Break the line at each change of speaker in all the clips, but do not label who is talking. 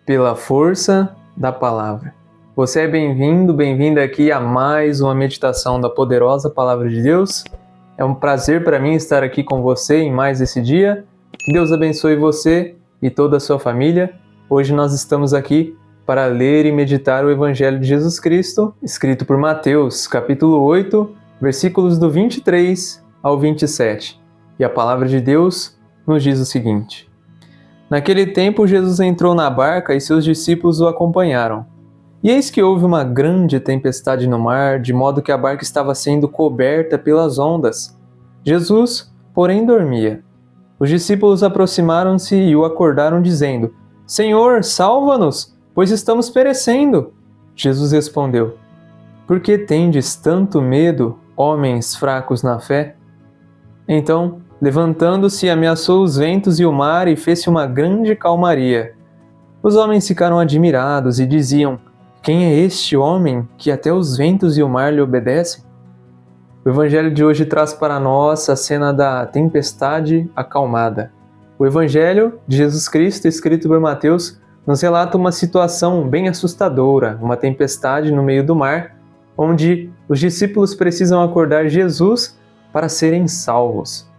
pela força da palavra. Você é bem-vindo, bem-vinda aqui a mais uma meditação da poderosa Palavra de Deus. É um prazer para mim estar aqui com você em mais esse dia. Que Deus abençoe você e toda a sua família. Hoje nós estamos aqui para ler e meditar o Evangelho de Jesus Cristo, escrito por Mateus, capítulo 8, versículos do 23 ao 27. E a Palavra de Deus nos diz o seguinte: Naquele tempo, Jesus entrou na barca e seus discípulos o acompanharam. E eis que houve uma grande tempestade no mar, de modo que a barca estava sendo coberta pelas ondas. Jesus, porém, dormia. Os discípulos aproximaram-se e o acordaram, dizendo: Senhor, salva-nos, pois estamos perecendo. Jesus respondeu: Por que tendes tanto medo, homens fracos na fé? Então, levantando-se, ameaçou os ventos e o mar e fez-se uma grande calmaria. Os homens ficaram admirados e diziam: Quem é este homem que até os ventos e o mar lhe obedecem? O Evangelho de hoje traz para nós a cena da tempestade acalmada. O Evangelho de Jesus Cristo, escrito por Mateus, nos relata uma situação bem assustadora, uma tempestade no meio do mar, onde os discípulos precisam acordar Jesus para serem salvos.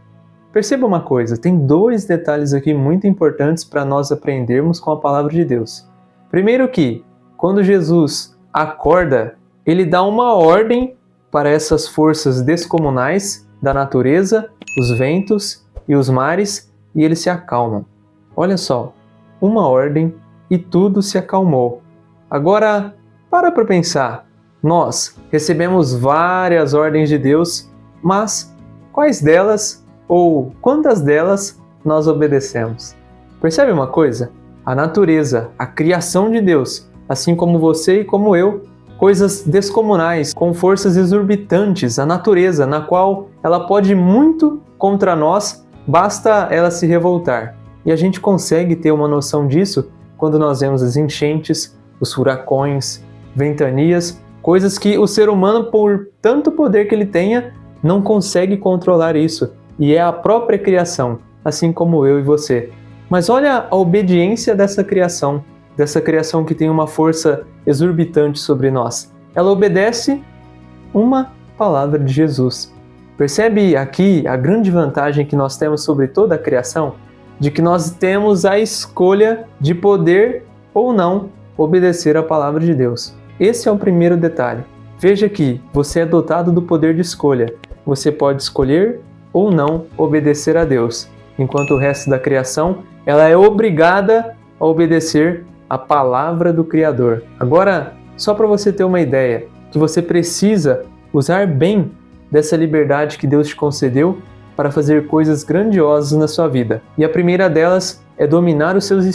Perceba uma coisa, tem dois detalhes aqui muito importantes para nós aprendermos com a palavra de Deus. Primeiro que, quando Jesus acorda, ele dá uma ordem para essas forças descomunais da natureza, os ventos e os mares, e eles se acalmam. Olha só, uma ordem e tudo se acalmou. Agora, para pensar, nós recebemos várias ordens de Deus, mas quais delas ou quantas delas nós obedecemos? Percebe uma coisa? A natureza, a criação de Deus, assim como você e como eu, coisas descomunais, com forças exorbitantes, a natureza, na qual ela pode muito contra nós, basta ela se revoltar. E a gente consegue ter uma noção disso quando nós vemos as enchentes, os furacões, ventanias, coisas que o ser humano, por tanto poder que ele tenha, não consegue controlar isso. E é a própria criação, assim como eu e você. Mas olha a obediência dessa criação que tem uma força exorbitante sobre nós. Ela obedece uma palavra de Jesus. Percebe aqui a grande vantagem que nós temos sobre toda a criação? De que nós temos a escolha de poder ou não obedecer a palavra de Deus. Esse é o primeiro detalhe. Veja que você é dotado do poder de escolha. Você pode escolher ou não obedecer a Deus, enquanto o resto da criação ela é obrigada a obedecer a palavra do Criador. Agora, só para você ter uma ideia, que você precisa usar bem dessa liberdade que Deus te concedeu para fazer coisas grandiosas na sua vida. E a primeira delas é dominar os seus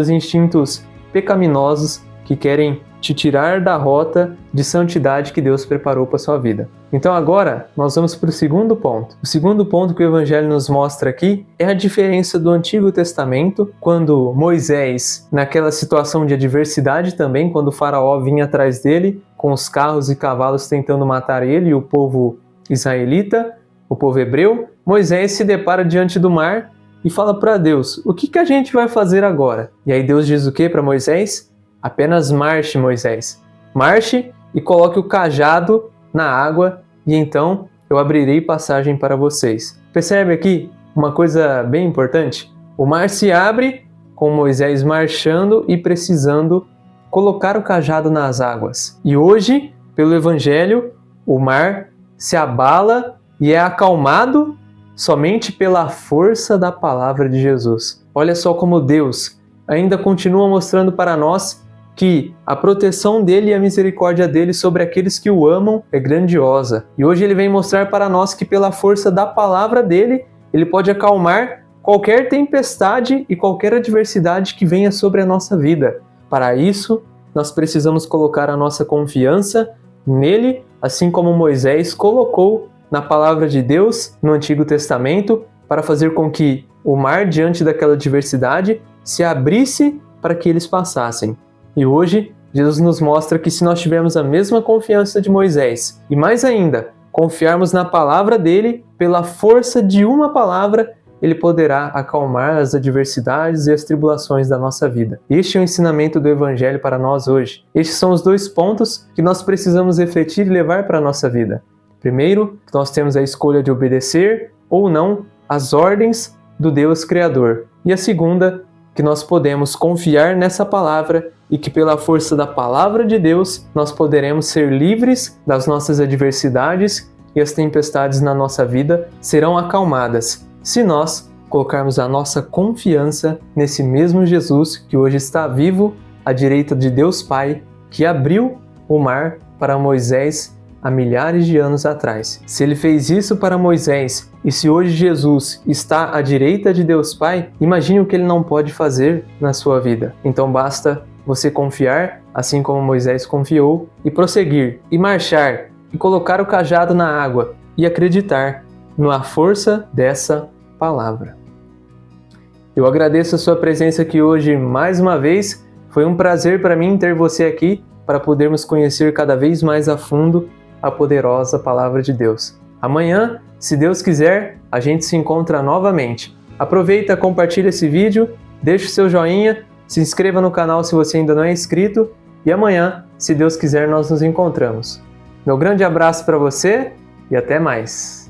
instintos pecaminosos que querem te tirar da rota de santidade que Deus preparou para a sua vida. Então agora nós vamos para o segundo ponto. O segundo ponto que o Evangelho nos mostra aqui é a diferença do Antigo Testamento, quando Moisés, naquela situação de adversidade também, quando o faraó vinha atrás dele, com os carros e cavalos tentando matar ele e o povo israelita, o povo hebreu, Moisés se depara diante do mar e fala para Deus: o que a gente vai fazer agora? E aí Deus diz o que para Moisés? Apenas marche, Moisés. Marche e coloque o cajado na água e então eu abrirei passagem para vocês. Percebe aqui uma coisa bem importante? O mar se abre com Moisés marchando e precisando colocar o cajado nas águas. E hoje, pelo Evangelho, o mar se abala e é acalmado somente pela força da palavra de Jesus. Olha só como Deus ainda continua mostrando para nós que a proteção dele e a misericórdia dele sobre aqueles que o amam é grandiosa. E hoje ele vem mostrar para nós que pela força da palavra dele, ele pode acalmar qualquer tempestade e qualquer adversidade que venha sobre a nossa vida. Para isso, nós precisamos colocar a nossa confiança nele, assim como Moisés colocou na palavra de Deus no Antigo Testamento, para fazer com que o mar, diante daquela adversidade, se abrisse para que eles passassem. E hoje, Jesus nos mostra que se nós tivermos a mesma confiança de Moisés, e mais ainda, confiarmos na palavra dele, pela força de uma palavra, ele poderá acalmar as adversidades e as tribulações da nossa vida. Este é o ensinamento do Evangelho para nós hoje. Estes são os dois pontos que nós precisamos refletir e levar para a nossa vida. Primeiro, nós temos a escolha de obedecer ou não às ordens do Deus Criador. E a segunda, que nós podemos confiar nessa palavra e que pela força da palavra de Deus nós poderemos ser livres das nossas adversidades e as tempestades na nossa vida serão acalmadas se nós colocarmos a nossa confiança nesse mesmo Jesus que hoje está vivo à direita de Deus Pai, que abriu o mar para Moisés há milhares de anos atrás. Se ele fez isso para Moisés e se hoje Jesus está à direita de Deus Pai, imagine o que ele não pode fazer na sua vida. Então basta você confiar, assim como Moisés confiou, e prosseguir, e marchar, e colocar o cajado na água, e acreditar na força dessa palavra. Eu agradeço a sua presença aqui hoje mais uma vez. Foi um prazer para mim ter você aqui para podermos conhecer cada vez mais a fundo a poderosa palavra de Deus. Amanhã, se Deus quiser, a gente se encontra novamente. Aproveita, compartilha esse vídeo, deixa o seu joinha, se inscreva no canal se você ainda não é inscrito e amanhã, se Deus quiser, nós nos encontramos. Meu grande abraço para você e até mais!